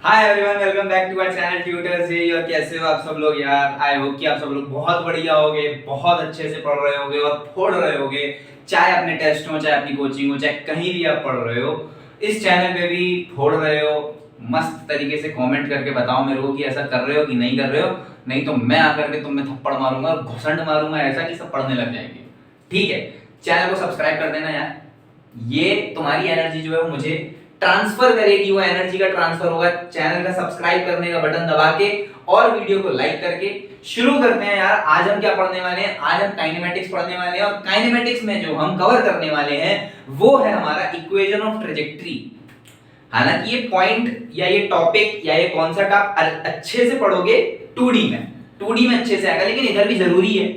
Hi everyone, welcome back to our channel tutor से। और कैसे हो आप सब लोग यार। आई होप कि आप सब लोग बहुत बढ़िया होगे, बहुत अच्छे से पढ़ रहे होगे और फोड़ रहे होगे, चाहे अपने टेस्ट हो, चाहे अपनी कोचिंग हो, चाहे कहीं भी आप पढ़ रहे हो, इस चैनल पे भी फोड़ रहे हो। मस्त तरीके से कमेंट करके बताओ मेरे को कि ऐसा कर रहे हो कि नहीं कर रहे हो, नहीं तो मैं आकर के तुम में थप्पड़ मारूंगा और घुसंड मारूंगा ऐसा कि सब पढ़ने लग जाएंगे। ठीक है, चैनल को सब्सक्राइब कर देना यार। ये तुम्हारी एनर्जी जो है वो मुझे ट्रांसफर करेगी, वो एनर्जी का ट्रांसफर होगा चैनल का सब्सक्राइब करने का बटन दबा के और वीडियो को लाइक करके। शुरू करते हैं यार। आज हम क्या पढ़ने वाले हैं? आज हम काइनेमेटिक्स पढ़ने वाले हैं और काइनेमेटिक्स में जो हम कवर करने वाले हैं वो है हमारा इक्वेशन ऑफ ट्रेजेक्टरी। हालांकि ये पॉइंट या ये टॉपिक या ये कॉन्सेप्ट आप अच्छे से पढ़ोगे 2D में, 2D में अच्छे से आएगा, लेकिन इधर भी जरूरी है।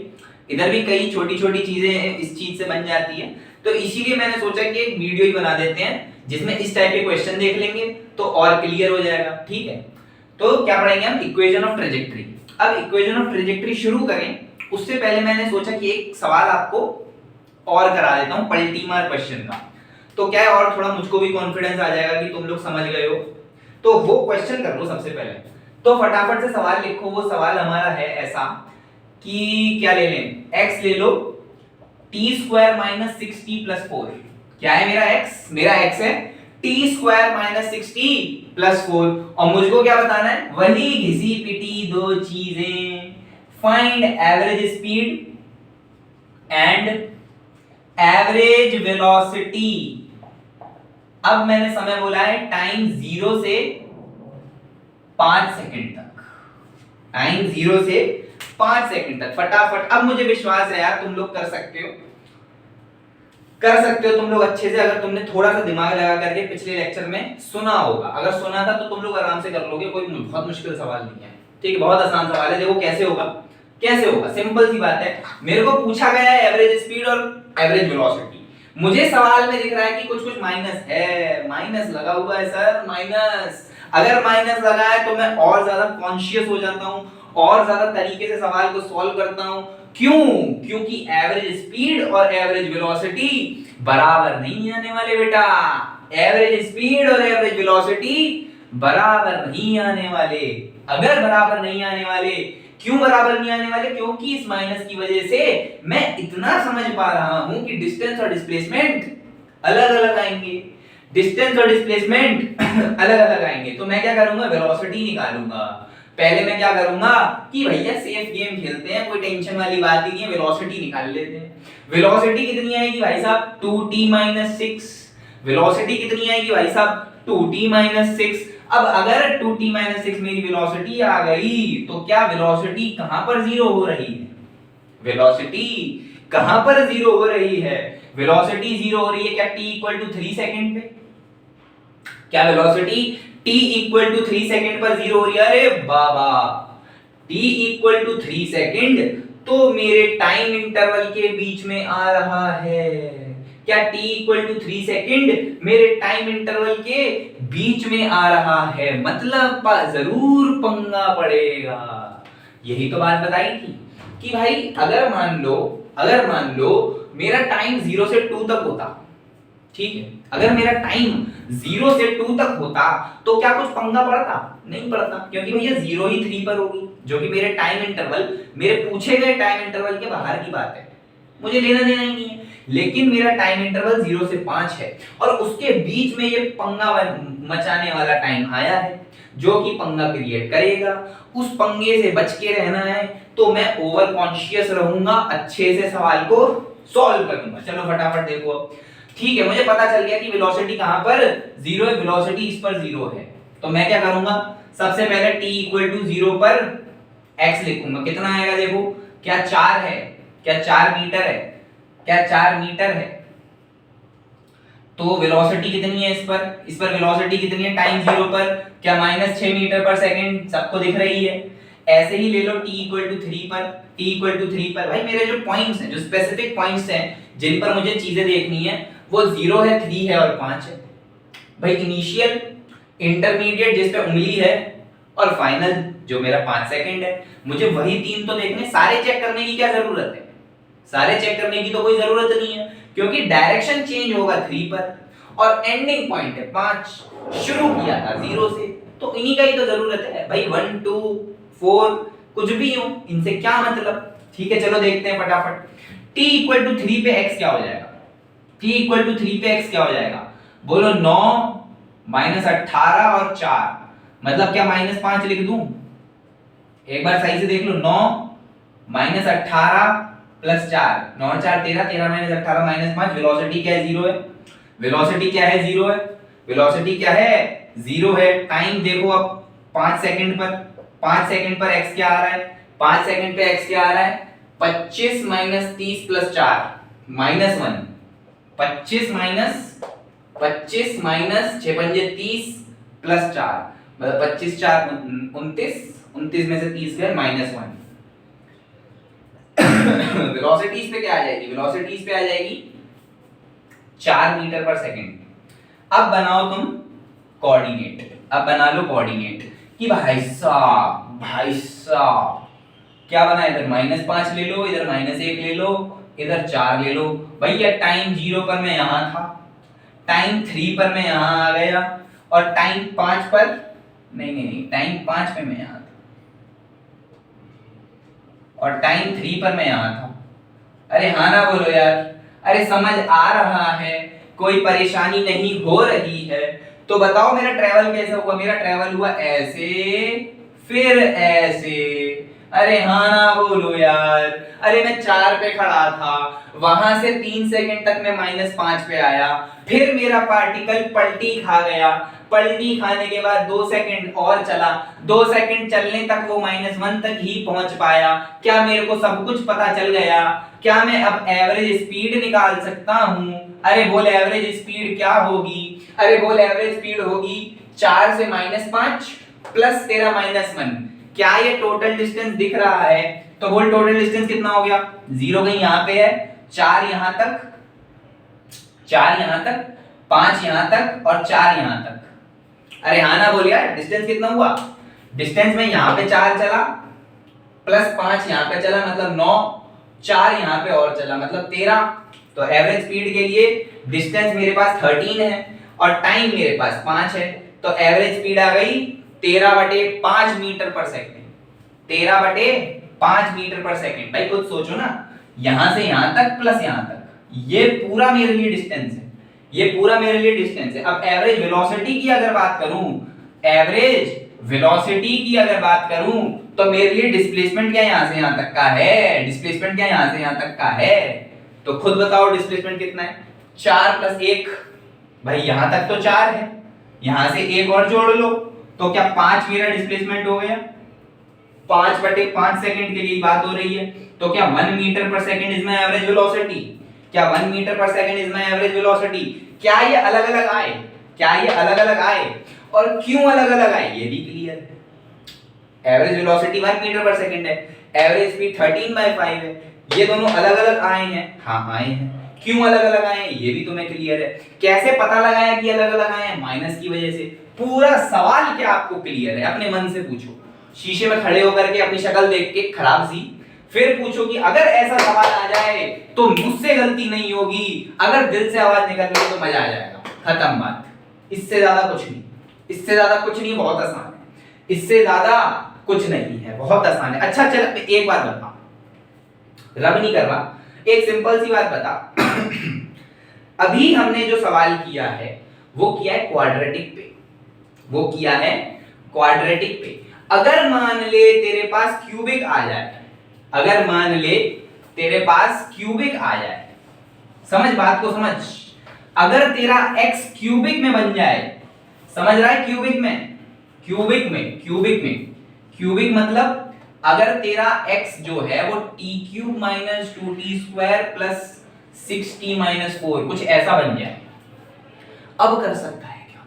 इधर भी कई छोटी छोटी चीजें इस चीज से बन जाती है, तो इसीलिए मैंने सोचा कि एक वीडियो ही बना देते हैं जिसमें इस टाइप के क्वेश्चन देख लेंगे तो और क्लियर हो जाएगा। ठीक है, तो क्या पढ़ेंगे हम? Equation of trajectory. अब इक्वेशन ऑफ ट्रेजेक्टरी शुरू करें उससे पहले मैंने सोचा कि एक सवाल आपको और करा देता हूं पलटी मार क्वेश्चन का, तो क्या है और थोड़ा मुझको भी कॉन्फिडेंस आ जाएगा कि तुम लोग समझ गए हो। तो वो क्वेश्चन कर लो सबसे पहले। तो फटाफट से सवाल लिखो। वो सवाल हमारा है ऐसा कि क्या ले लें? x ले लो, T square minus 6t plus 4। क्या है मेरा x? मेरा x है T square minus 6t plus 4, और मुझको क्या बताना है? वही घिसी पिटी दो चीजें, find average speed and average velocity. अब मैंने समय बोला है टाइम 0 से 5 सेकंड तक, टाइम 0 से 5 सेकंड तक। फटाफट, अब मुझे विश्वास है यार तुम लोग कर सकते हो, कर सकते हो तुम लोग अच्छे से। अगर तुमने थोड़ा सा दिमाग लगा करके पिछले लेक्चर में सुना होगा, अगर सुना था तो तुम लोग आराम से कर लोगे, कोई बहुत मुश्किल सवाल नहीं है। ठीक है, बहुत आसान सवाल है। देखो कैसे होगा, कैसे होगा, सिंपल सी बात है। मेरे को पूछा गया है एवरेज स्पीड और एवरेज वेलोसिटी। मुझे सवाल में दिख रहा है कि कुछ कुछ माइनस है, माइनस लगा हुआ है सर, माइनस। अगर माइनस लगा है तो मैं और ज्यादा कॉन्शियस हो जाता हूं, और ज्यादा तरीके से सवाल को सॉल्व करता हूं। क्यों? क्योंकि एवरेज स्पीड और एवरेज वेलोसिटी बराबर नहीं आने वाले बेटा। एवरेज स्पीड और एवरेज वेलोसिटी बराबर नहीं आने वाले। अगर बराबर नहीं आने वाले, क्यों बराबर नहीं आने वाले? क्योंकि इस माइनस की वजह से मैं इतना समझ पा रहा हूं कि डिस्टेंस और डिस्प्लेसमेंट अलग अलग आएंगे, डिस्टेंस और डिस्प्लेसमेंट अलग अलग आएंगे। तो मैं क्या करूंगा? वेलोसिटी निकालूंगा। पहले मैं क्या करूंगा कि भैया सेफ गेम खेलते हैं, कोई टेंशन वाली बात ही नहीं है, वेलोसिटी निकाल लेते हैं। वेलोसिटी कितनी आएगी भाई साहब? 2t-6। वेलोसिटी कितनी आएगी भाई साहब? 2t-6। अब अगर 2t-6 मेरी वेलोसिटी आ गई तो क्या वेलोसिटी कहां पर जीरो हो रही है? वेलोसिटी कहां पर जीरो हो रही है? वेलोसिटी जीरो हो रही है क्या t 3 सेकंड पे? क्या वेलोसिटी t 3 सेकंड पर जीरो हो रही है? अरे बाबा, t 3 सेकंड तो मेरे टाइम इंटरवल के बीच में आ रहा है। क्या t 3 सेकंड मेरे टाइम इंटरवल के बीच में आ रहा है, मतलब जरूर पंगा पड़ेगा। यही तो बात बताई थी कि भाई अगर मान लो मेरा टाइम 0 से 2 तक होता, ठीक है, अगर मेरा टाइम 0 से 2 तक होता तो क्या कुछ पंगा पड़ता? नहीं पड़ता, क्योंकि भैया 0 ही 3 पर होगी, जो कि मेरे टाइम इंटरवल, मेरे पूछे गए टाइम इंटरवल के बाहर की बात है, मुझे लेना देना ही नहीं है। लेकिन मेरा टाइम इंटरवल 0 से 5 है और उसके बीच में ये पंगा मचाने वाला टाइम आया है जो कि पंगा क्रिएट करेगा। उस पंगे से बच के रहना है तो मैं ओवर कॉन्शियस रहूंगा, अच्छे से सवाल को सॉल्व करूंगा। चलो फटाफट देखो। ठीक है, मुझे पता चल गया कि वेलोसिटी कहां पर 0 है, वेलोसिटी इस पर 0 है। तो मैं क्या करूंगा? सबसे पहले t 0 पर x लिखूंगा। कितना आएगा देखो, क्या 4 है? क्या 4 मीटर है? क्या 4 मीटर है? तो वेलोसिटी कितनी है इस पर? इस पर वेलोसिटी कितनी है टाइम 0 पर? क्या -6 मीटर पर सेकंड? सबको दिख रही है। ऐसे ही ले लो t 3 पर। t 3 पर भाई मेरे जो पॉइंट्स हैं, जो स्पेसिफिक पॉइंट्स हैं जिन पर मुझे चीजें देखनी है, वो 0 है, 3 है और 5 है। भाई इनिशियल, इंटरमीडिएट जिस पे उंगली है, और फाइनल जो मेरा 5 सेकंड है। मुझे वही तीन तो देखने, सारे चेक करने की क्या जरूरत है? सारे चेक करने की तो कोई जरूरत नहीं है, क्योंकि डायरेक्शन चेंज होगा 3 पर और एंडिंग पॉइंट है 5। शुरू किया था 0 से तो इन्हीं का ही तो जरूरत है भाई, 1 2 4 कुछ भी हो, इनसे क्या मतलब। ठीक है चलो देखते हैं फटाफट। t इक्वल टू 3 पे x क्या हो जाएगा, t इक्वल टू 3 पे x क्या हो जाएगा, बोलो 9 माइनस 18 और 4, मतलब क्या -5 लिख दूं, एक बार सही से देख लो, 9 माइनस 18 प्लस 4, 9 और 4 13, 13 माइनस 18 माइनस 5, वेलोसिटी क्या है 0 है, वेलोसिटी क्या है 0 है, वेलोसिटी क्या है 0 है। टाइम देखो अब 5 सेकंड पर, 5 सेकंड पर x क्या आ रहा है, 5 सेकंड पे x क्या आ रहा है, 25 माइनस 30 प्लस 4 -1, 25 माइनस 6 पंजे 30 प्लस 4, मतलब 25 4 29, 29 में से 30 गए -1। वेलोसिटीज पे क्या आ जाएगी, वेलोसिटीज पे आ जाएगी 4 मीटर पर सेकंड। अब बनाओ तुम कोऑर्डिनेट, अब बना लो कोऑर्डिनेट कि भाई साहब क्या बना, इधर -5 ले लो, इधर -1 ले लो, इधर 4 ले लो। भैया टाइम 0 पर मैं यहां था, टाइम 3 पर मैं यहां आ गया, और टाइम 5 पर नहीं टाइम 5 पे मैं यहां था, और टाइम 3 पर मैं यहां था। अरे हाँ ना बोलो यार, अरे समझ आ रहा है, कोई परेशानी नहीं हो रही है। तो बताओ मेरा ट्रेवल कैसे हुआ, मेरा ट्रेवल हुआ ऐसे फिर ऐसे। अरे हाँ ना बोलो यार, अरे मैं 4 पे खड़ा था, वहां से 3 सेकंड तक मैं -5 पे आया, फिर मेरा पार्टिकल पलटी खा गया, पलटी खाने के बाद 2 सेकंड और चला, 2 सेकंड चलने तक वो -1 तक ही पहुंच पाया। क्या मेरे को सब कुछ पता चल गया, क्या मैं अब एवरेज स्पीड निकाल सकता हूं? अरे बोल एवरेज स्पीड क्या होगी, अरे बोल एवरेज स्पीड होगी 4 से -5 प्लस तेरा -1। क्या ये टोटल डिस्टेंस दिख रहा है, तो बोल टोटल डिस्टेंस कितना हो गया, 0 कहीं यहां पे है, 4 यहां तक, 4 यहां तक, 5 यहां तक और 4 यहां तक। अरे हाँ ना बोल यार, डिस्टेंस कितना हुआ, डिस्टेंस में यहां पे 4 चला प्लस 5 यहां पे चला मतलब 9, 4 यहां पे और चला मतलब 13। तो एवरेज स्पीड के लिए डिस्टेंस मेरे पास 13 है और टाइम मेरे पास 5 है, तो एवरेज स्पीड आ गई 13/5 metre per second, 13/5 metre per second. भाई खुद सोचो ना, यहां से यहां तक प्लस यहां तक, ये पूरा मेरे लिए डिस्टेंस है, ये पूरा मेरे लिए डिस्टेंस है। अब एवरेज वेलोसिटी की अगर बात करूं, एवरेज वेलोसिटी की अगर बात करूं, तो मेरे लिए डिस्प्लेसमेंट क्या यहां से यहां तक का है, डिस्प्लेसमेंट क्या यहां से यहां तक का है, तो खुद बताओ डिस्प्लेसमेंट कितना है, 4 प्लस 1, भाई यहां तक तो 4 है, यहां से 1 और जोड़ लो, तो क्या 5 मेरा डिस्प्लेसमेंट हो गया, 5/5 सेकंड के लिए बात हो रही है। तो क्या 1 metre per second is my average velocity, क्या 1 metre per second is my average velocity. क्या ये अलग अलग आए, क्या ये अलग अलग आए, और क्यों अलग अलग आए ये भी क्लियर है। Average velocity 1 metre per second है, एवरेज स्पीड 13/5 है, ये दोनों अलग अलग आए हैं, हाँ आए हैं, क्यों अलग अलग आए हैं ये भी तुम्हें क्लियर है। कैसे पता लगाया कि अलग अलग आए हैं, माइनस की वजह से। पूरा सवाल क्या आपको क्लियर है, अपने मन से पूछो, शीशे में खड़े होकर के अपनी शक्ल देख के खराब सी, फिर पूछो कि अगर ऐसा सवाल आ जाए तो मुझसे गलती नहीं होगी, अगर दिल से आवाज निकल रही तो मजा आ जाएगा, खत्म बात। इससे ज्यादा कुछ नहीं, इससे ज्यादा कुछ नहीं, बहुत आसान है, इससे ज्यादा कुछ नहीं है, बहुत आसान है। अच्छा चल एक बात बता, रब नहीं कर रहा, एक सिंपल सी बात बता। अभी हमने जो सवाल किया है वो किया है क्वाड्रेटिक पे, वो किया है क्वाड्रेटिक पे। अगर मान ले तेरे पास क्यूबिक आ जाए, अगर मान ले तेरे पास क्यूबिक आ जाए, समझ बात को समझ, अगर तेरा x क्यूबिक में बन जाए, समझ रहा है, क्यूबिक में, क्यूबिक में, क्यूबिक में, क्यूबिक मतलब अगर तेरा x जो है वो t³ - 2t² प्लस 6t - 4 कुछ ऐसा बन जाए, अब कर सकता है क्या?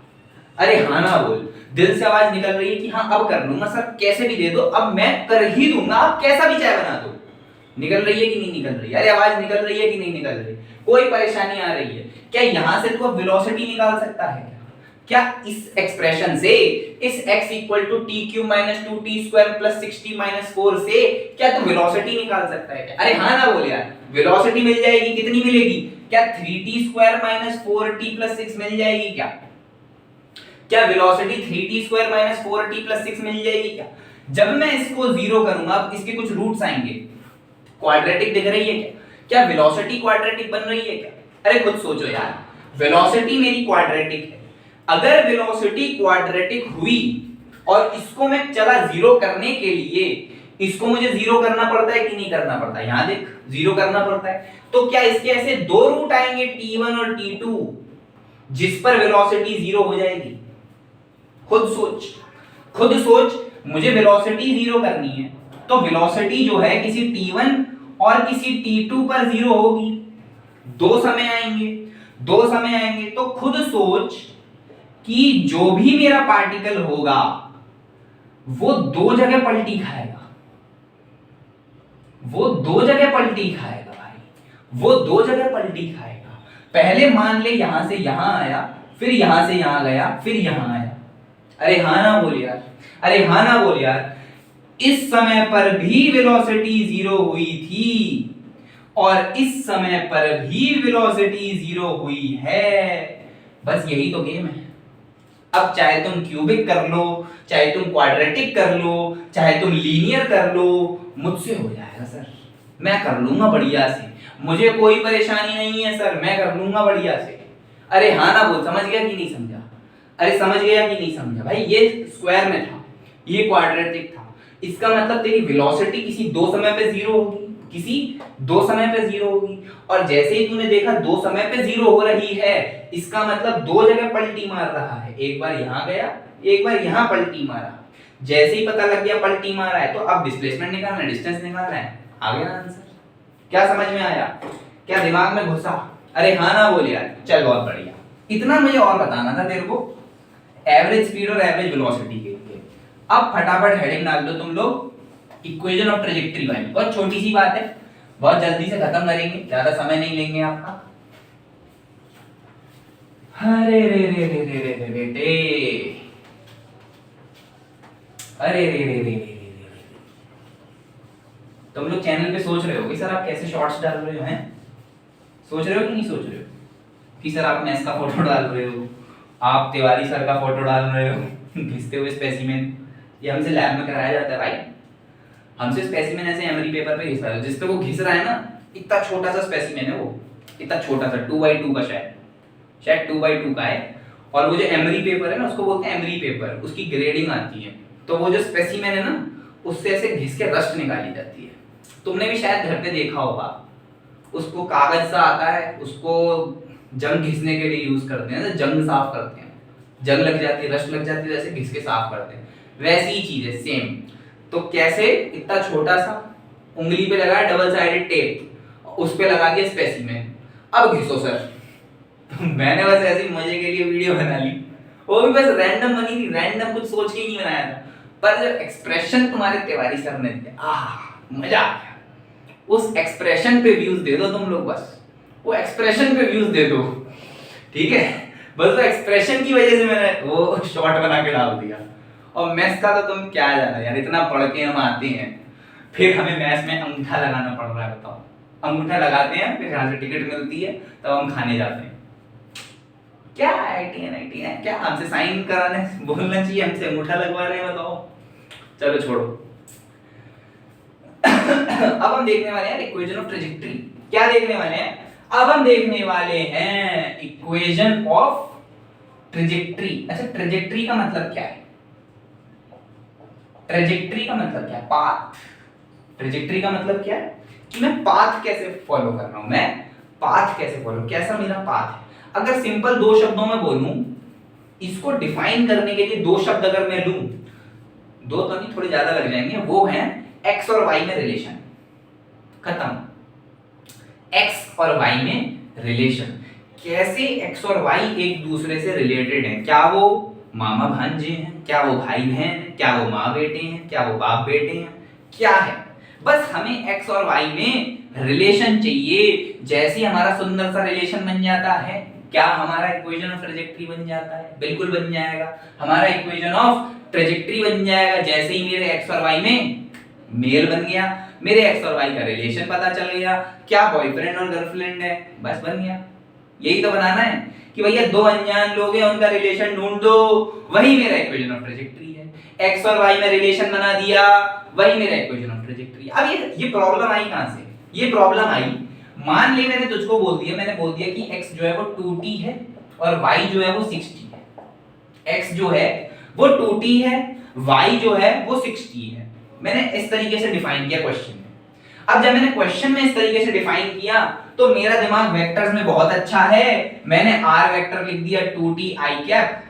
अरे हाँ ना बोल, दिल से आवाज निकल रही है कि हाँ अब कर लूंगा सर, कैसे भी दे दो, अब मैं कर ही दूंगा, आप कैसा भी चाय बना दो। निकल रही है कि नहीं निकल रही है, अरे आवाज निकल रही है कि नहीं निकल रही, कोई परेशानी आ रही है क्या? यहां से तू वेलोसिटी निकाल सकता है क्या? इस एक्सप्रेशन से, इस x = t³ - 2t² plus 6t - 4 से क्या तू वेलोसिटी निकाल सकता है क्या? अरे हाँ ना बोल यार, वेलोसिटी मिल जाएगी, कितनी मिलेगी, क्या 3t² - 4t + 6 मिल जाएगी क्या? क्या velocity 3t² minus 4t plus 6 मिल जाएगी क्या? जब मैं इसको जीरो करूंगा, अब इसके कुछ रूट्स आएंगे, क्वाड्रेटिक दिख रही है क्या? क्या वेलोसिटी क्वाड्रेटिक बन रही है क्या? अरे खुद सोचो यार, वेलोसिटी मेरी क्वाड्रेटिक है, अगर वेलोसिटी क्वाड्रेटिक हुई और इसको मैं चला जीरो करने के लिए, इसको मुझे जीरो करना पड़ता है कि नहीं करना पड़ता है? यहां देख, जीरो करना पड़ता है। तो क्या इसके ऐसे दो रूट आएंगे t1 और t2 जिस पर वेलोसिटी जीरो हो जाएगी? खुद सोच, खुद सोच, मुझे वेलोसिटी जीरो करनी है, तो वेलोसिटी जो है किसी t1 और किसी t2 पर जीरो होगी। दो समय आएंगे, दो समय आएंगे, तो खुद सोच कि जो भी मेरा पार्टिकल होगा वो दो जगह पलटी खाएगा, वो दो जगह पलटी खाएगा भाई, वो दो जगह पलटी खाएगा। पहले मान ले यहां से यहां आया, फिर यहां से यहां गया, फिर यहां आया। अरे हाँ ना बोल यार, अरे हाँ ना बोल यार। इस समय पर भी वेलोसिटी जीरो हुई थी और इस समय पर भी वेलोसिटी जीरो हुई है। बस यही तो गेम है। अब चाहे तुम क्यूबिक कर लो, चाहे तुम क्वाड्रेटिक कर लो, चाहे तुम लीनियर कर लो, मुझसे हो जाएगा सर, मैं कर लूंगा बढ़िया से, मुझे कोई परेशानी नहीं है सर, मैं कर लूंगा बढ़िया से। अरे हाँ ना बोल, समझ गया कि नहीं समझा? अरे समझ गया कि नहीं समझा? भाई ये स्क्वायर में था, ये क्वाड्रेटिक था, इसका मतलब तेरी वेलोसिटी किसी दो समय पे जीरो होगी, किसी दो समय पे जीरो होगी, और जैसे ही तूने देखा दो समय पे जीरो हो रही है, इसका मतलब दो जगह पलटी मार रहा है, एक बार यहां गया, एक बार यहां पलटी मारा। जैसे ही पता लग गया पलटी मारा है, तो अब डिस्प्लेसमेंट निकालना है, डिस्टेंस निकालना है, आ गया आंसर। क्या समझ में आया? क्या दिमाग में घुसा? अरे हाँ ना बोल यार, चल बहुत बढ़िया। इतना मुझे और बताना था तेरे को एवरेज स्पीड और एवरेज वेलोसिटी के लिए। अब फटाफट हेडिंग डाल दो तुम लोग, इक्वेशन ऑफ ट्रेजेक्टरी वाली। बहुत छोटी सी बात है, बहुत जल्दी से खत्म करेंगे, ज्यादा समय नहीं लेंगे आपका। अरे रे रे रे रे रे रे बेटे, अरे रे रे रे रे रे, तुम लोग चैनल पे सोच रहे हो कि सर आप कैसे शॉर्ट्स डाल रहे हो हैं? सोच रहे हो कि नहीं सोच रहे हो कि सर आप मैथ्स का फोटो डाल रहे हो, आप तिवारी सर का फोटो डाल रहे हो घिसते हुए स्पेसिमेन? ये हमसे लैब में कराया जाता है भाई, हमसे स्पेसिमेन ऐसे एमरी पेपर पे घिसा है, जिस पे वो घिस रहा है ना, इतना छोटा सा स्पेसिमेन है वो, इतना छोटा सा 2x2 का, शायद 2x2 का है। और वो जो एमरी पेपर है ना, उसको बोलते हैं एमरी पेपर, उसकी ग्रेडिंग आती है, तो वो जो स्पेसिमेन है ना, उससे ऐसे घिस के रस्ट निकाली जाती है। तुमने भी शायद घर पे देखा होगा, उसको कागज सा आता है, उसको जंग घिसने के लिए यूज करते हैं, जंग साफ करते हैं, जंग लग जाती है, रस्ट लग जाती है, जैसे घिस के साफ करते हैं, वैसी ही चीज है सेम। तो कैसे, इतना छोटा सा, उंगली पे लगा डबल साइडेड टेप, उस पे लगा दिया स्पेसिमेन, अब घिसो सर। तो मैंने बस ऐसे मजे के लिए वीडियो बना ली, वो भी बस रैंडम बनी थी, रैंडम कुछ सोच के ही नहीं बनाया था, पर जब एक्सप्रेशन तुम्हारे तिवारी सर ने दिया, मजा आ गया। उस एक्सप्रेशन पे व्यूज दे दो तुम लोग, बस वो एक्सप्रेशन पे व्यूज दे दो, ठीक है? बस वो एक्सप्रेशन की वजह से मैंने वो शॉर्ट बना के डाल दिया। और मैथ्स का तो तुम क्या जाना यार, इतना पढ़ के हम आते हैं, फिर हमें मैथ्स में अंगूठा लगाना पड़ रहा है, बताओ। अंगूठा लगाते हैं, फिर यहाँ से टिकट मिलती है, तब हम खाने जाते हैं। क्या IIT है क्या, हमसे साइन कराने बोलना चाहिए, हमसे अंगूठा लगवा रहे हैं, बताओ। चलो छोड़ो। अब हम देखने वाले हैं इक्वेशन ऑफ ट्रेजेक्टरी। क्या देखने वाले हैं? अब हम देखने वाले हैं इक्वेशन ऑफ ट्रेजेक्टरी। अच्छा, ट्रेजेक्टरी का मतलब क्या है? ट्रेजेक्टरी का मतलब क्या है? पाथ। ट्रेजेक्टरी का मतलब क्या है कि मैं पाथ कैसे फॉलो कर रहा हूं, मैं पाथ कैसे फॉलो, कैसा मेरा पाथ है। अगर सिंपल दो शब्दों में बोलूं, इसको डिफाइन करने के लिए दो शब्द अगर मैं लूं, दो तो नहीं, थोड़े ज्यादा लग जाएंगे, वो है एक्स और वाई में रिलेशन, खत्म। एक्स और वाई में रिलेशन, कैसे एक्स और वाई एक दूसरे से रिलेटेड हैं, क्या वो मामा भांजे हैं, क्या वो भाई बहन हैं, क्या वो माँ बेटे हैं, क्या वो बाप बेटे हैं, क्या है? बस हमें एक्स और वाई में रिलेशन चाहिए। जैसे हमारा सुंदर सा रिलेशन बन जाता है, क्या हमारा इक्वेशन ऑफ ट्रेजेक्टरी बन जाता है? बिल्कुल बन जाएगा, हमारा इक्वेशन ऑफ ट्रेजेक्टरी बन जाएगा जैसे ही मेरे एक्स और वाई में मेल बन गया, मेरे एक्स और वाई का रिलेशन पता चल गया, क्या बॉयफ्रेंड और गर्लफ्रेंड है, बस बन गया। यही तो बनाना है, कि भैया दो अनजान लोग हैं, उनका रिलेशन ढूंढ दो, वही मेरा इक्वेशन ऑफ ट्रेजेक्टरी है। एक्स और वाई में रिलेशन बना दिया, वही मेरा इक्वेशन ऑफ ट्रेजेक्टरी। अब ये प्रॉब्लम आई कहां से? ये प्रॉब्लम आई, मान ले मैंने तुझको बोल दिया, मैंने बोल दिया कि x जो है वो 2t है और y जो है वो 6t है। x जो है वो 2t है, y जो है वो 6t है। मैंने इस तरीके से डिफाइन किया क्वेश्चन में। अब जब मैंने क्वेश्चन में इस तरीके से डिफाइन किया तो मेरा दिमाग वेक्टर्स में बहुत अच्छा है। मैंने r वेक्टर लिख दिया 2t i cap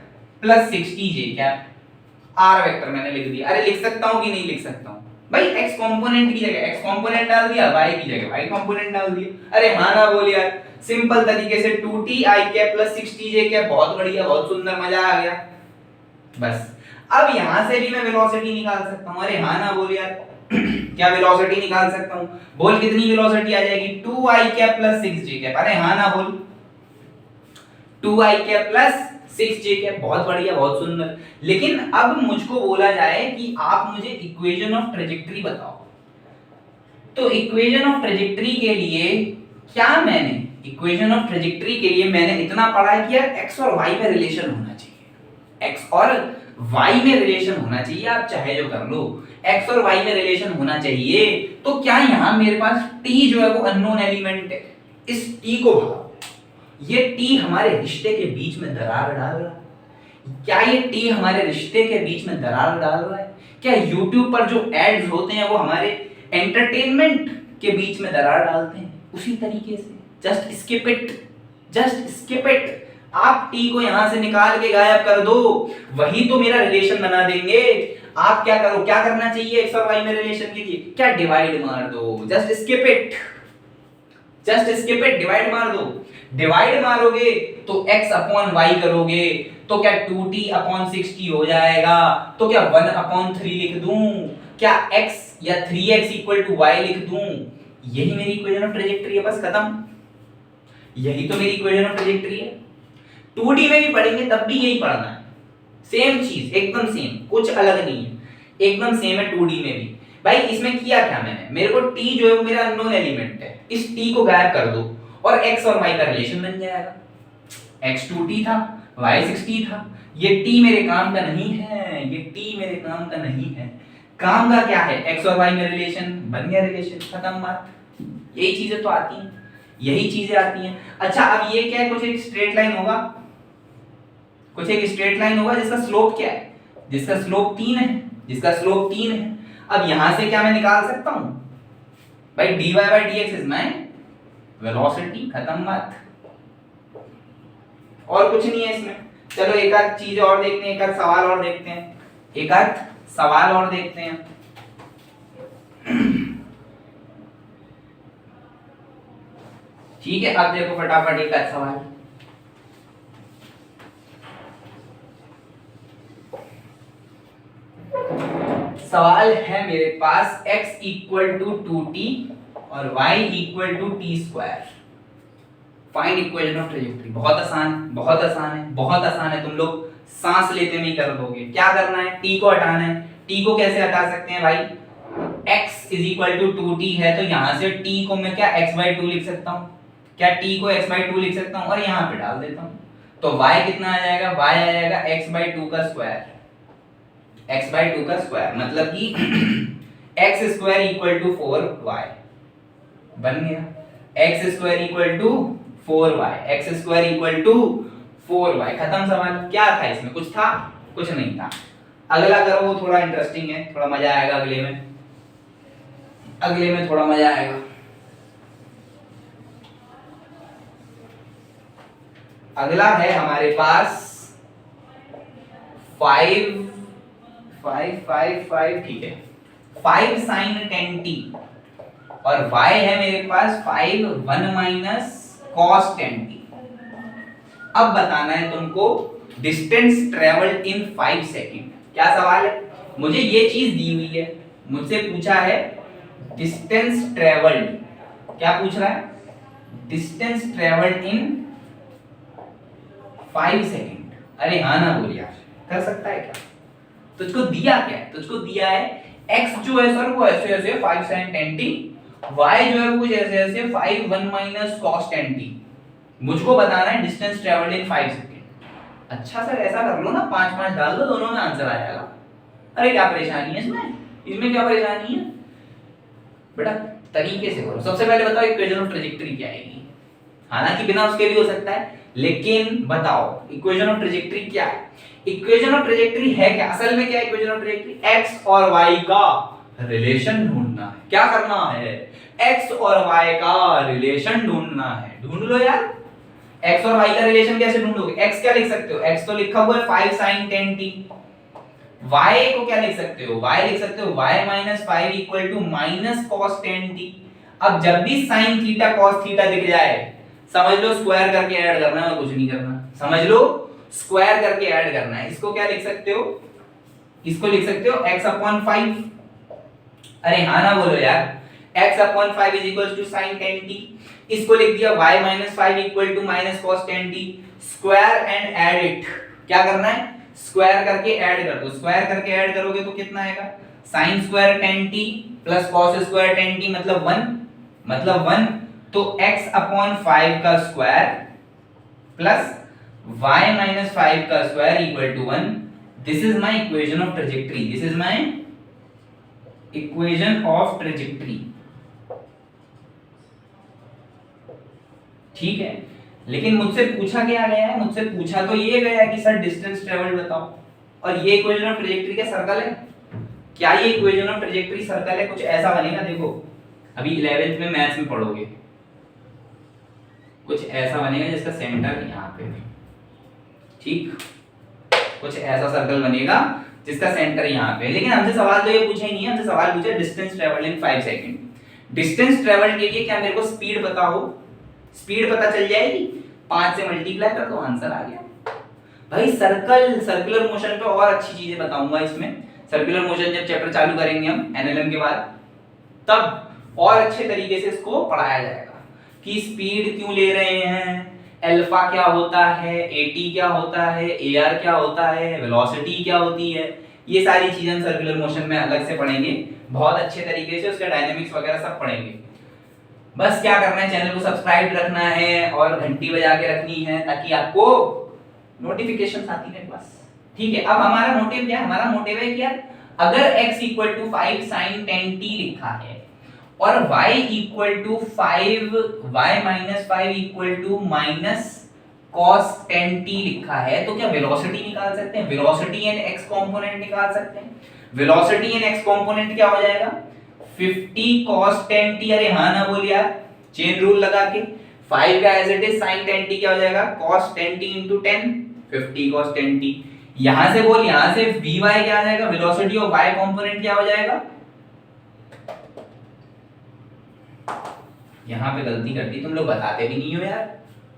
plus 6t j cap. r vector मैंने लिख दिया। अरे लिख सकता हूं कि नहीं लिख सकता हूं भाई? x कंपोनेंट की जगह x कंपोनेंट डाल दिया, y की जगह y कंपोनेंट डाल दिया। अरे हां ना बोल यार, सिंपल तरीके से 2t i cap plus 6t j cap. बहुत बढ़िया, बहुत सुंदर, मजा आ गया। बस अब यहां से भी मैं वेलोसिटी निकाल सकता हूं। अरे हां ना बोल यार, क्या वेलोसिटी निकाल सकता हूं? बोल कितनी वेलोसिटी आ जाएगी? 2i cap plus 6j cap. अरे हां ना बोल, 2i cap plus 6j cap. बहुत बढ़िया, बहुत सुंदर। लेकिन अब मुझको बोला जाए कि आप मुझे इक्वेशन ऑफ ट्रेजेक्टरी बताओ, तो इक्वेशन ऑफ ट्रेजेक्टरी के लिए क्या मैंने इक्वेशन ऑफ ट्रेजेक्टरी के लिए मैंने इतना पढ़ा है कि यार x और y में रिलेशन होना चाहिए। x और y में रिलेशन होना चाहिए, आप चाहे जो कर लो, x और y में रिलेशन होना चाहिए। तो क्या यहां मेरे पास t जो है वो अननोन एलिमेंट है? इस t को भागो, ये t हमारे रिश्ते के बीच में दरार डाल रहा है। क्या ये t हमारे रिश्ते के बीच में दरार डाल रहा है? क्या YouTube पर जो एड्स होते हैं वो हमारे एंटरटेनमेंट के बीच में दरार डालते हैं? उसी तरीके से just skip it, just skip it. आप t को यहां से निकाल के गायब कर दो, वही तो मेरा रिलेशन बना देंगे। आप क्या करो, क्या करना चाहिए x और y में रिलेशन के लिए? क्या डिवाइड मार दो, just skip it, just skip it, divide मार दो। डिवाइड मारोगे तो x अपॉन y करोगे तो क्या 2t अपॉन 6t हो जाएगा? तो क्या 1 अपॉन 3 लिख दूं? क्या x या 3x इक्वल टू y लिख दूं? यही मेरी इक्वेशन ऑफ ट्रेजेक्टरी है, बस खत्म। यही तो मेरी इक्वेशन ऑफ ट्रेजेक्टरी है। 2D में भी पढ़ेंगे तब भी यही पढ़ना है, सेम चीज, एकदम सेम, कुछ अलग नहीं है, एकदम सेम है 2D में भी। भाई इसमें किया क्या मैंने? मेरे को t जो है वो मेरा अननोन एलिमेंट है, इस t को गायब कर दो और x और y का रिलेशन बन जाएगा। x 2t था, y 6t था। ये t मेरे काम का नहीं है, ये t मेरे काम का नहीं है। काम का क्या है? x और y में रिलेशन बन गया, रिलेशन खत्म बात। यही चीजें तो आती हैं, यही चीजें आती हैं। अच्छा अब ये क्या है? कुछ एक स्ट्रेट लाइन होगा, कुछ एक स्ट्रेट लाइन होगा जिसका स्लोप क्या है? जिसका स्लोप 3 है, जिसका स्लोप 3 है। अब यहां से क्या मैं निकाल सकता हूं भाई? dy by dx is my velocity, खत्म बात। और कुछ नहीं है इसमें। चलो एक आध चीज और देखते हैं, एक आध सवाल और देखते हैं, एक आध सवाल और देखते हैं। ठीक है, अब देखो फटाफट एक आध सवाल। सवाल है मेरे पास x इक्वल टू 2t और y equal to t square, find equation of trajectory. बहुत आसान, बहुत आसान है, बहुत आसान है। तुम लोग सांस लेते में ही कर दोगे। क्या करना है? t को हटाना है। t को कैसे हटा सकते हैं भाई? x is equal to 2t है तो यहां से t को मैं क्या x बाई 2 लिख सकता हूं? क्या t को x बाई 2 लिख सकता हूं और यहां पे डाल देता हूं, तो y कितना आ जाएगा? y आ जाएगा x बाई 2 का स्क्वायर, x बाई 2 का स्क्वायर, मतलब कि x square equal to 4y बन गया। x square equal to 4y, x square equal to 4y, खत्म सवाल। क्या था इसमें? कुछ था? कुछ नहीं था। अगला करो, वो थोड़ा इंटरेस्टिंग है, थोड़ा मजा आएगा अगले में, अगले में थोड़ा मजा आएगा। अगला है हमारे पास 5 ठीक है, 5 sin 10t और y है मेरे पास 5 1 माइनस cos 10t। अब बताना है तुमको डिस्टेंस ट्रेवल्ड इन 5 सेकंड। क्या सवाल है? मुझे ये चीज दी हुई है, मुझसे पूछा है डिस्टेंस ट्रेवल्ड। क्या पूछ रहा है? Distance travelled in 5 second. अरे हाँ ना बोल यार, कर सकता है क्या? तुझको दिया क्या है? तुझको दिया है x जो है सर वो ऐसे ऐसे 5 sin 10t, y जो है वो ऐसे ऐसे 5 1 minus cos 10t। मुझको बताना है डिस्टेंस ट्रेवल्ड इन 5 सेकंड। अच्छा सर ऐसा कर लो ना, 5 5 डाल दो, दोनों में आंसर आ जाएगा। अरे क्या परेशानी है इसमें क्या परेशानी है बेटा, तरीके से करो। सबसे पहले बताओ इक्वेशन ऑफ ट्रेजेक्टरी क्या आएगी, हालांकि बिना उसके भी हो सकता है, लेकिन बताओ इक्वेशन ऑफ ट्रेजेक्टरी क्या है। इक्वेशन ऑफ ट्रेजेक्टरी है क्या, असल में क्या है इक्वेशन ऑफ ट्रेजेक्टरी? एक्स और वाई का रिलेशन ढूंढना है। क्या करना है? एक्स और वाई का रिलेशन ढूंढना है। ढूंढ लो यार, एक्स और वाई का रिलेशन कैसे ढूंढोगे? एक्स क्या लिख सकते हो? एक्स तो लिखा हुआ है 5 sin 10t। y को क्या लिख सकते हो? y लिख सकते हो y - 5 equal to minus cos 10t। अब जब भी sin थीटा cos थीटा दिख जाए, समझ लो स्क्वायर करके ऐड करना है और कुछ नहीं करना। समझ लो स्क्वायर करके ऐड करना है। इसको क्या लिख सकते हो? इसको लिख सकते हो x/5। अरे हाँ ना बोलो यार, x/5 is equal to sin 10t। इसको लिख दिया y - 5 equal to minus cos 10t। Square and add it. क्या करना है? स्क्वायर करके ऐड कर दो। स्क्वायर करके ऐड करोगे तो कितना आएगा? sin square 10t plus cos square 10t मतलब 1 तो x/5 का स्क्वायर प्लस y - 5 का square equal to 1। This is my equation of trajectory. This is my equation of trajectory. ठीक है, लेकिन मुझसे पूछा क्या गया है? मुझसे पूछा तो ये गया है कि सर डिस्टेंस ट्रेवल्ड बताओ, और ये इक्वेशन ऑफ ट्रेजेक्टरी का सर्कल है। क्या ये इक्वेशन ऑफ ट्रेजेक्टरी सर्कल है? कुछ ऐसा बनेगा, देखो अभी 11th में मैथ्स में पढ़ोगे, कुछ ऐसा बनेगा जिसका सेंटर यहाँ पे, ठीक, कुछ ऐसा सर्कल बनेगा जिसका सेंटर यहाँ पे। लेकिन हमसे सवाल तो ये पूछा ही नहीं है, हमसे सवाल पूछा distance travelled in 5 second. Distance travelled के लिए क्या मेरे को स्पीड पता हो? स्पीड पता चल जाएगी, 5 से मल्टीप्लाई कर दो, आंसर आ गया भाई। सर्कुलर मोशन पे और अच्छी चीजें बताऊंगा इसमें। सर्कुलर मोशन जब चैप्टर चालू करेंगे हम एनएलएम के बाद, तब और अच्छे तरीके से इसको पढ़ाया जाएगा कि स्पीड क्यों ले रहे हैं, अल्फा क्या होता है, एटी क्या होता है, एआर क्या होता है, वेलोसिटी क्या होती है। ये सारी चीजें हम सर्कुलर मोशन में अलग से पढ़ेंगे बहुत अच्छे तरीके से, उसका डायनेमिक्स वगैरह सब पढ़ेंगे। बस क्या करना है, चैनल को सब्सक्राइब रखना है और घंटी बजा के रखनी है ताकि आपको नोटिफिकेशन आती रहे बस। ठीक है, अब हमारा मोटिव क्या है? हमारा मोटिव है कि यार अगर x equal to 5 sin 10t लिखा है और y equal to 5 y - 5 equal to minus cos 10t लिखा है, तो क्या वेलोसिटी निकाल सकते हैं? वेलोसिटी एंड x कंपोनेंट निकाल सकते हैं। वेलोसिटी एंड x कंपोनेंट क्या हो जाएगा? 50 cos 10t। अरे हाँ ना बोल यार, चेन रूल लगा के 5 का as it is sin 10t क्या हो जाएगा? cos 10t into 10, 50 cos 10t। यहां से बोल, यहां से vy क्या आ जाएगा? वेलोसिटी ऑफ y कंपोनेंट क्या हो जाएगा? यहां पे गलती कर दी, तुम लोग बताते भी नहीं हो यार,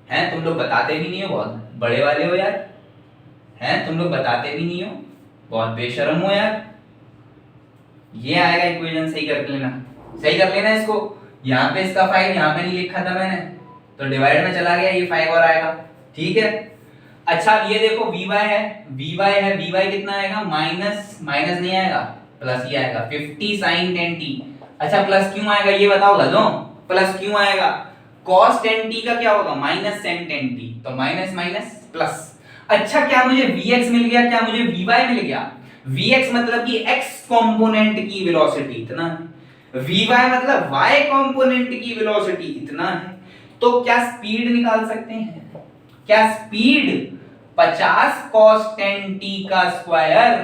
हैं तुम लोग बताते भी नहीं हो, बहुत बड़े वाले हो यार, हैं तुम लोग बताते भी नहीं हो, बहुत बेशरम हो यार। ये आएगा इक्वेशन, सही कर लेना, सही कर लेना इसको। यहाँ पे इसका 5 यहाँ पे नहीं लिखा था मैंने, तो डिवाइड में चला गया, ये 5 और आएगा। ठीक है, अच्छा ये देखो vy है, vy कितना आएगा? माइनस नहीं आएगा, प्लस ही आएगा 50 sin 10t। अच्छा प्लस क्यों आएगा ये बताओ गधों, प्लस क्यों आएगा? cos 10t का क्या होगा? माइनस sin 10t, तो माइनस माइनस प्लस। अच्छा क्या मुझे vx मिल गया, क्या मुझे vy मिल गया? vx मतलब कि x कंपोनेंट की वेलोसिटी इतना है, vy मतलब y कंपोनेंट की वेलोसिटी इतना है। तो क्या स्पीड निकाल सकते हैं? क्या स्पीड 50 cos 10t का स्क्वायर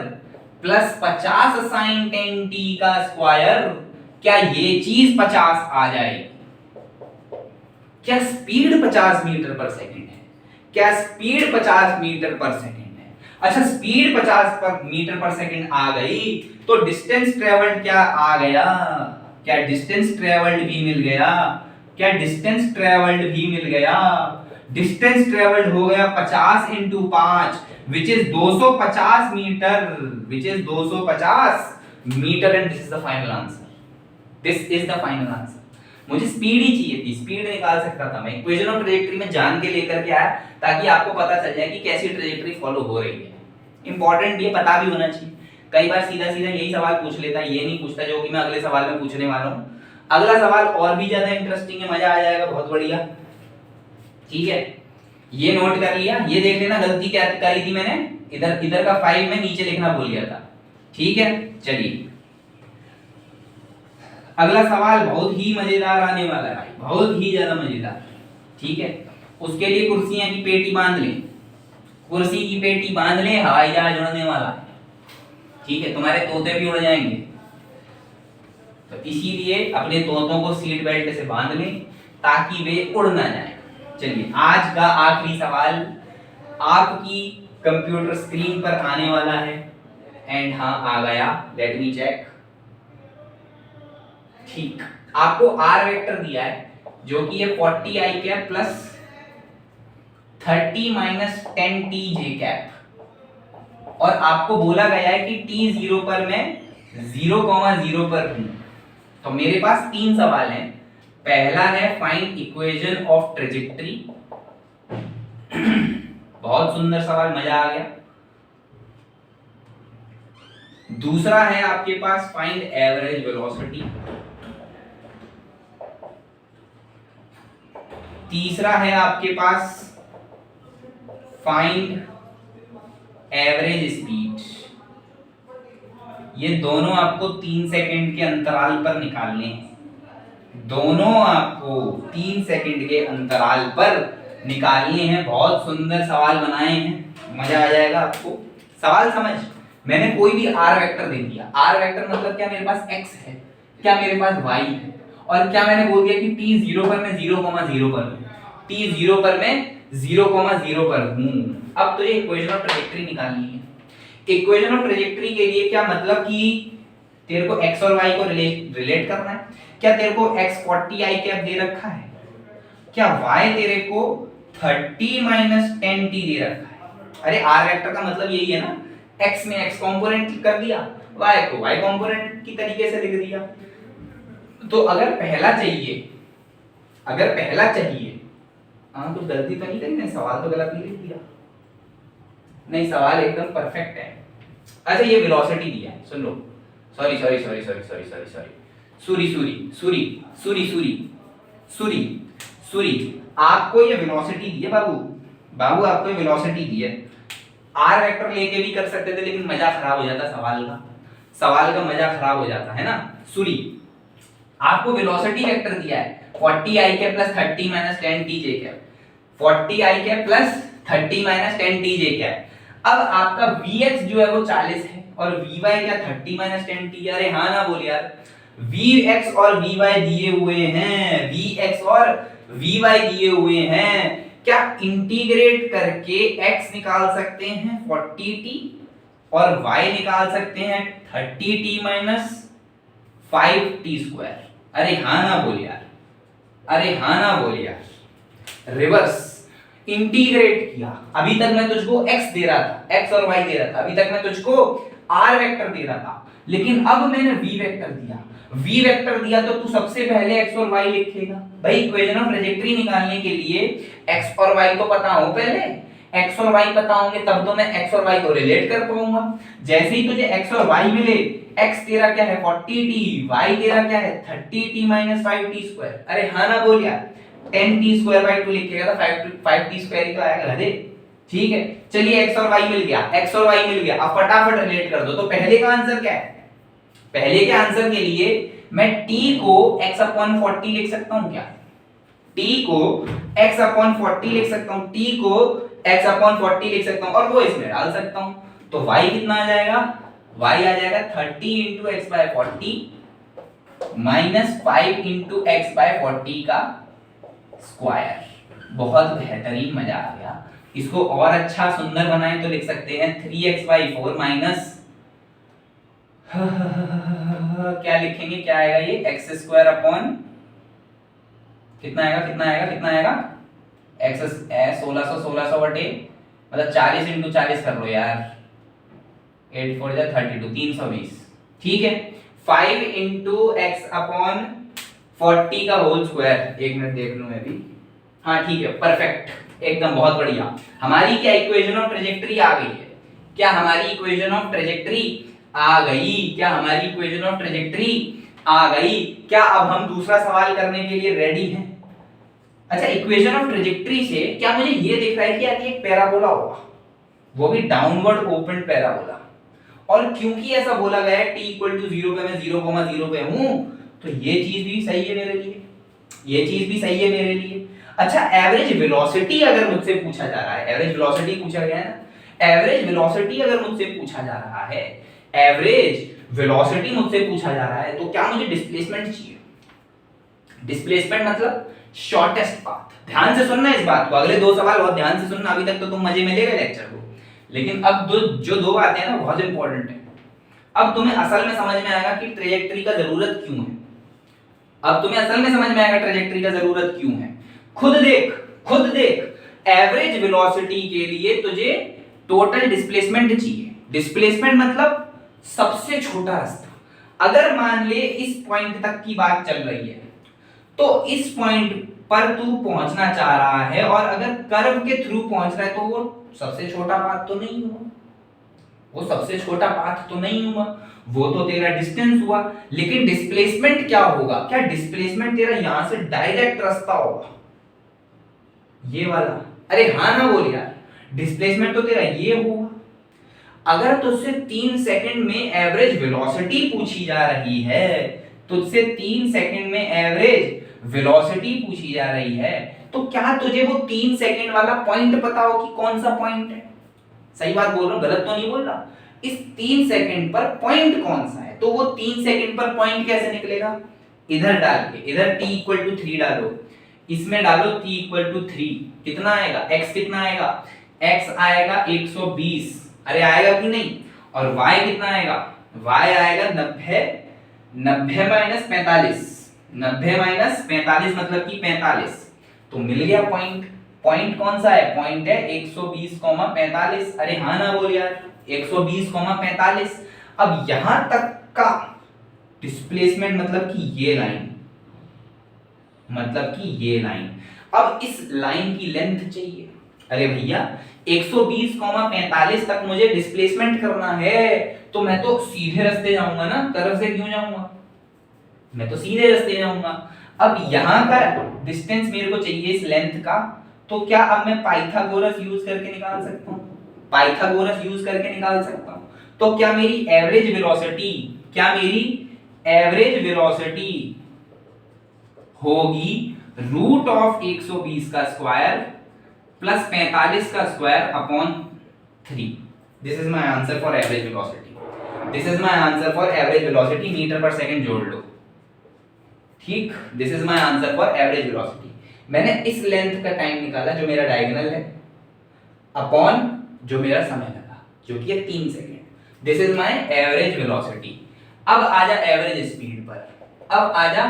प्लस 50 sin 10t का स्क्वायर, क्या ये चीज 50 आ जाएगी? क्या स्पीड 50 मीटर पर सेकंड है? क्या स्पीड 50 मीटर पर सेकंड है? अच्छा स्पीड 50 मीटर पर सेकंड आ गई, तो डिस्टेंस ट्रेवल्ड क्या आ गया? क्या डिस्टेंस ट्रेवल्ड भी मिल गया? क्या डिस्टेंस ट्रेवल्ड भी मिल गया? डिस्टेंस ट्रेवल्ड हो गया 50 into 5 which is 250 metre, which is 250 metre, and this is the final answer. This is the final answer. मुझे स्पीड ही चाहिए थी, स्पीड निकाल सकता था मैं, इक्वेशन ऑफ ट्रेजेक्टरी में जान के लेकर के आया ताकि आपको पता चल जाए कि कैसी ट्रेजेक्टरी फॉलो हो रही है। इंपॉर्टेंट ये पता भी होना चाहिए। कई बार सीधा सीधा यही सवाल पूछ लेता है, ये नहीं पूछता जो कि मैं अगले सवाल में पूछने वाला हूँ। अगला सवाल और भी ज्यादा इंटरेस्टिंग है, मजा आ जाएगा, बहुत बढ़िया। ठीक है, ये नोट कर लिया। ये देख लेना गलती क्या करी थी मैंने, इधर का 5 में नीचे लिखना भूल गया था। ठीक है, चलिए अगला सवाल बहुत ही मजेदार आने वाला है भाई, बहुत ही ज्यादा मजेदार। ठीक है, उसके लिए कुर्सियां की पेटी बांध लें, कुर्सी की पेटी बांध लें, हवाई जहाज उड़ने वाला है। ठीक है, तुम्हारे तोते भी उड़ जाएंगे, तो इसीलिए अपने तोतों को सीट बेल्ट से बांध लें ताकि वे उड़ ना जाए। चलिए आज का आखिरी सवाल आपकी कंप्यूटर स्क्रीन पर आने वाला है। एंड हाँ आ गया, लेट मी चेक। ठीक, आपको आर वेक्टर दिया है जो कि ये 40 आई कैप प्लस 30 माइनस 10 टी जे कैप, और आपको बोला गया है कि टी 0 पर मैं 0,0 पर हूं। तो मेरे पास 3 सवाल हैं। पहला है फाइंड इक्वेशन ऑफ ट्रेजेक्टरी, बहुत सुंदर सवाल, मजा आ गया। दूसरा है आपके पास फाइंड एवरेज वेलोसिटी, तीसरा है आपके पास फाइंड एवरेज स्पीड। ये दोनों आपको 3 सेकंड के अंतराल पर निकालने हैं, दोनों आपको 3 सेकंड के अंतराल पर निकालने हैं। बहुत सुंदर सवाल बनाए हैं, मजा आ जाएगा आपको। सवाल समझ, मैंने कोई भी आर वेक्टर दे दिया। आर वेक्टर मतलब क्या, मेरे पास एक्स है, क्या मेरे पास वाई है, और क्या मैंने बोल दिया कि टी 0 पर मैं 0,0 पर हूं, टी 0 पर मैं 0,0 पर हूं। अब तो ये इक्वेशन ऑफ ट्रेजेक्टरी निकालनी है। इक्वेशन ऑफ ट्रेजेक्टरी के लिए क्या मतलब कि तेरे को x और y को रिलेट करना है। क्या तेरे को x 40 i कैप दे रखा है, क्या y तेरे को 30 माइनस 10 t दे रखा है। अरे r वेक्टर का मतलब यही है ना, x में x कंपोनेंट कर दिया, y को y कंपोनेंट की तरीके से लिख दिया। तो अगर पहला चाहिए, हाँ कुछ गलती तो नहीं करी ना, सवाल तो गलत नहीं लिख दिया, नहीं सवाल एकदम परफेक्ट है। अच्छा ये वेलोसिटी दिया है, सुन लो, सॉरी आपको ये वेलोसिटी दी है बाबू आपको ये वेलोसिटी दी है। आर वेक्टर लेके भी कर सकते थे, लेकिन मजा खराब हो जाता सवाल का मजा खराब हो जाता है ना। सूरी आपको वेलोसिटी वेक्टर दिया है 40 i के plus 30 minus 10 t j cap, 40 i के plus 30 minus 10 t j cap. अब आपका vx जो है वो 40 है और vy क्या 30 माइनस 10 t। अरे हाँ ना बोल यार, vx और vy दिए हुए हैं, vx और vy दिए हुए हैं। क्या इंटीग्रेट करके x निकाल सकते हैं 40t और y निकाल सकते हैं 30t माइनस 5t स्क्वायर। अरे हाँ ना बोल यार, रिवर्स इंटीग्रेट किया। अभी तक मैं तुझको x दे रहा था, x और y दे रहा था, अभी तक मैं तुझको r वेक्टर दे रहा था, लेकिन अब मैंने v वेक्टर दिया तो तू सबसे पहले x और y लिखेगा। भाई इक्वेशन ऑफ ट्रेजेक्टरी निकालने के लिए x और y तो पता हो, पहले x और y पता होंगे तब तो मैं x और y को रिलेट कर पाऊंगा। जैसे ही तुझे x और y मिले, x तेरा क्या है 40t, y तेरा क्या है 30t माइनस 5t स्क्वायर। अरे हाँ ना बोल यार, 10t स्क्वायर बाय 2 लिखेगा तो 5t स्क्वायर ही तो आएगा गधे। ठीक है, चलिए x और y मिल गया, अब फटाफट रिलेट कर दो। तो पहले का आंसर क्या है, पहले के आंसर के लिए मैं t को x अपॉन 40 लिख सकता हूं क्या, t को x अपॉन 40 लिख सकता हूं, t को x अपॉन 40 लिख सकता हूं और वो इसमें डाल सकता हूं। तो y कितना आ जाएगा, y आ जाएगा 30 into x by 40 minus 5 into x by 40 का स्क्वायर। बहुत बेहतरीन, मजा आ गया। इसको और अच्छा सुंदर बनाएं तो लिख सकते हैं 3x बाई 4 माइनस क्या लिखेंगे, क्या आएगा ये एक्स स्क्वायर अपॉन कितना आएगा एक्स 1600 बटे मतलब 40 इंटू 40 कर लो यार, 8 4 जा 32 320। ठीक है, 5 इंटू एक्स अपॉन 40 का होल स्क्वायर। एक मिनट देख लूं मैं भी, हाँ ठीक है परफेक्ट, एकदम बहुत बढ़िया। हमारी क्या इक्वेशन ऑफ ट्रेजेक्टरी आ गई है, क्या हमारी इक्वेशन ऑफ ट्रेजेक्टरी आ गई, क्या हमारी इक्वेशन ऑफ ट्रेजेक्टरी आ गई। क्या अब हम दूसरा सवाल करने के लिए रेडी हैं। अच्छा, इक्वेशन ऑफ ट्रेजेक्टरी से क्या मुझे ये दिख रहा है कि यार ये एक पैराबोला होगा, वो भी डाउनवर्ड ओपन पैराबोला, और क्योंकि ऐसा बोला गया है t इक्वल टू 0 पे मैं 0,0 पे हूं, तो ये चीज भी सही है मेरे लिए, ये चीज भी सही है मेरे लिए। अच्छा, एवरेज वेलोसिटी अगर मुझसे पूछा जा रहा है, एवरेज वेलोसिटी पूछा गया है ना, एवरेज वेलोसिटी अगर मुझसे पूछा जा रहा है, एवरेज वेलोसिटी मुझसे पूछा जा रहा है, तो क्या मुझे डिस्प्लेसमेंट चाहिए? डिस्प्लेसमेंट मतलब शॉर्टेस्ट पाथ। ध्यान से सुनना इस बात को, अगले दो सवाल बहुत ध्यान से सुनना, अभी तक तो तुम मजे में ले गए लेक्चर को, लेकिन अब जो दो बातें हैं ना बहुत इंपॉर्टेंट है। अब तुम्हें असल में समझ में आएगा कि ट्रेजेक्टरी का जरूरत क्यों है, अब तुम्हें असल में समझ में आएगा ट्रेजेक्टरी का जरूरत क्यों है। खुद देख, खुद देख, एवरेज वेलोसिटी के लिए तुझे टोटल डिस्प्लेसमेंट चाहिए। डिस्प्लेसमेंट मतलब सबसे छोटा रास्ता। अगर मान ले इस पॉइंट तक की बात चल रही है, तो इस पॉइंट पर तू पहुंचना चाह रहा है, और अगर कर्व के थ्रू पहुंच रहा है, तो वो सबसे छोटा पाथ तो नहीं हुआ, वो सबसे छोटा पाथ तो नहीं हुआ, वो तो तेरा डिस्टेंस हुआ। लेकिन डिस्प्लेसमेंट क्या होगा? क्या डिस्प्लेसमेंट तेरा यहां से डायरेक्ट रास्ता होगा, ये वाला? अरे हाँ ना बोल यार, डिस्प्लेसमेंट तो तेरा ये होगा। अगर तुझसे 3 सेकंड में एवरेज वेलोसिटी पूछी जा रही है, तुझसे 3 सेकंड में एवरेज वेलोसिटी पूछी जा रही है, तो क्या तुझे वो 3 सेकंड वाला पॉइंट पता हो कि कौन सा पॉइंट है? सही बात बोल रहा हूं, गलत तो नहीं बोल रहा? इस 3 सेकंड पर पॉइंट कौन सा है? तो वो 3 सेकंड पर पॉइंट कैसे निकलेगा? इधर डाल के, इधर t इक्वल टू 3 डालो, इसमें डालो t इक्वल टू 3, कितना आएगा? x कितना आएगा? x आएगा 120, अरे आएगा कि नहीं? और y कितना आएगा? y आएगा 90, 90 माइनस 45, 90 माइनस 45 मतलब कि 45, तो मिल गया पॉइंट। पॉइंट कौन सा है? पॉइंट है 120,45। अरे हाँ ना बोल यार, 120,45। अब यहां तक का डिस्प्लेसमेंट मतलब कि ये लाइन, मतलब कि ये लाइन, अब इस लाइन की लेंथ चाहिए। अरे भैया 120,45 तक मुझे डिस्प्लेसमेंट करना है, तो मैं तो सीधे रास्ते जाऊंगा ना, तरफ से क्यों जाऊंगा? मैं तो सीधे रास्ते जाऊंगा। अब यहां का डिस्टेंस मेरे को चाहिए इस लेंथ का, तो क्या अब मैं पाइथागोरस यूज करके निकाल सकता हूं? पाइथागोरस यूज करके निकाल सकता हूं। तो क्या मेरी एवरेज वेलोसिटी, क्या मेरी एवरेज वेलोसिटी होगी रूट ऑफ 120 का स्क्वायर प्लस 45 का square upon 3। This is my answer for average velocity, this is my answer for average velocity, metre per second जोड़ लो, ठीक? This is my answer for average velocity. मैंने इस length का time निकाला जो मेरा डायगोनल है, अपॉन जो मेरा समय लगा जो कि है 3 second. This is my average velocity. अब आजा एवरेज स्पीड पर, अब आजा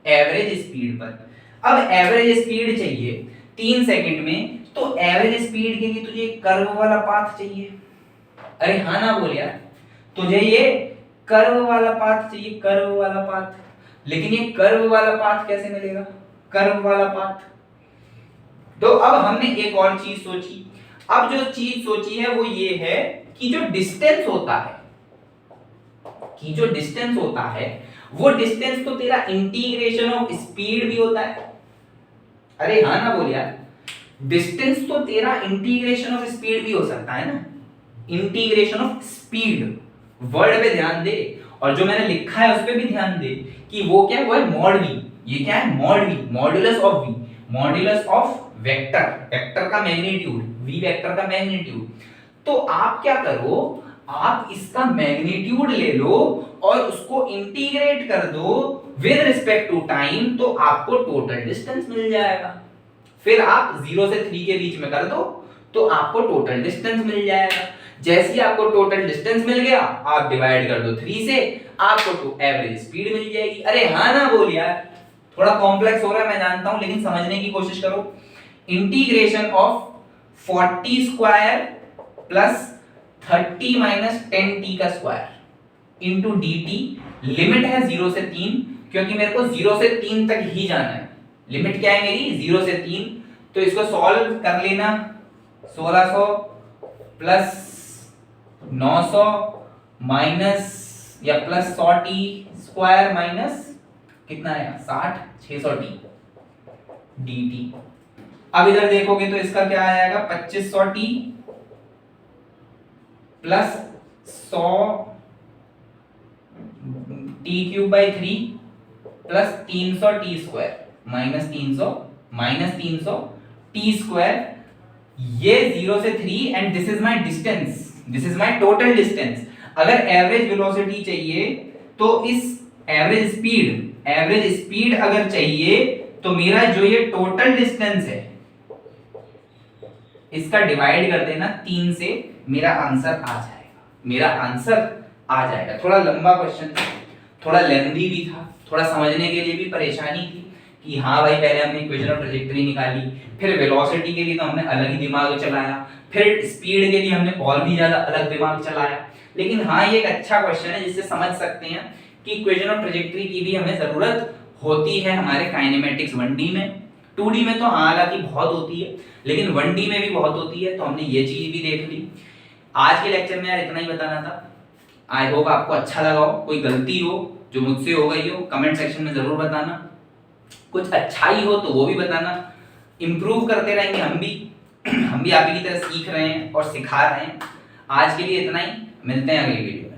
एवरेज स्पीड पर। अब एवरेज स्पीड चाहिए 3 सेकंड में, तो एवरेज स्पीड के लिए तुझे कर्व वाला पाथ चाहिए। अरे हाँ ना बोल यार, तुझे ये कर्व वाला पाथ चाहिए, कर्व वाला पाथ। लेकिन ये कर्व वाला पाथ कैसे मिलेगा? कर्व वाला पाथ, तो अब हमने एक और चीज सोची। अब जो चीज सोची है वो ये है कि जो डिस्टेंस होता है, कि जो डिस्टेंस होता है, वो डिस्टेंस तो तेरा इंटीग्रेशन ऑफ स्पीड भी होता है। अरे हाँ ना बोल यार, डिस्टेंस तो तेरा इंटीग्रेशन ऑफ स्पीड भी हो सकता है ना, इंटीग्रेशन ऑफ स्पीड। वर्ड पे ध्यान दे, और जो मैंने लिखा है उस पे भी ध्यान दे कि वो क्या है, वो है मॉड वी। ये क्या है? Mod V, modulus of V, modulus of vector, vector का मैग्नीट्यूड, वी वेक्टर का मैग्नीट्यूड। तो आप क्या करो, आप इसका मैग्नीट्यूड ले लो और उसको इंटीग्रेट कर दो विद रिस्पेक्ट टू टाइम, तो आपको टोटल डिस्टेंस मिल जाएगा। फिर आप 0 से 3 के बीच में कर दो, तो आपको टोटल डिस्टेंस मिल जाएगा। जैसे ही आपको टोटल डिस्टेंस मिल गया, आप डिवाइड कर दो 3 से, आपको तो एवरेज स्पीड मिल जाएगी। अरे हाँ ना बोल यार, थोड़ा कॉम्प्लेक्स हो रहा है मैं जानता हूं, लेकिन समझने की कोशिश करो। Integration of 40 square plus 30 minus 10t का स्क्वायर इंटू dt। लिमिट है 0 से 3, क्योंकि मेरे को 0 से 3 तक ही जाना है। लिमिट क्या है मेरी? 0 से 3। तो इसको सॉल्व कर लेना, 1600 प्लस 900 माइनस या प्लस 100t स्क्वायर माइनस कितना आएगा 60, 600t, dt। अब इधर देखोगे तो इसका क्या आएगा, 2500t plus 100 T cube by 3 plus 300 T square minus 300 T square. ये 0 से 3 and this is my distance, this is my total distance. अगर एवरेज वेलोसिटी चाहिए तो इस एवरेज स्पीड अगर चाहिए तो मेरा जो ये टोटल डिस्टेंस है इसका डिवाइड कर देना 3 से, मेरा आंसर आ जाएगा। थोड़ा लंबा क्वेश्चन था, थोड़ा लेंथी भी था, थोड़ा समझने के लिए भी परेशानी थी कि हाँ भाई पहले हमने इक्वेशन ऑफ ट्रैजेक्टरी निकाली, फिर वेलोसिटी के लिए तो हमने अलग ही दिमाग चलाया, फिर स्पीड के लिए हमने और भी ज्यादा अलग दिमाग चलाया। लेकिन हाँ ये एक अच्छा क्वेश्चन है जिससे समझ सकते हैं कि इक्वेशन ऑफ ट्रैजेक्टरी की भी हमें जरूरत होती है हमारे काइनेमेटिक्स 1D में। 2D में तो हालांकि बहुत होती है, लेकिन 1D में भी बहुत होती है, तो हमने ये चीज भी देख ली। आज के लेक्चर में यार इतना ही बताना था। आई होप आपको अच्छा लगा हो। कोई गलती हो जो मुझसे हो गई हो कमेंट सेक्शन में जरूर बताना, कुछ अच्छाई हो तो वो भी बताना। इंप्रूव करते रहेंगे हम भी आप ही की तरह सीख रहे हैं और सिखा रहे हैं। आज के लिए इतना ही, मिलते हैं अगली वीडियो में।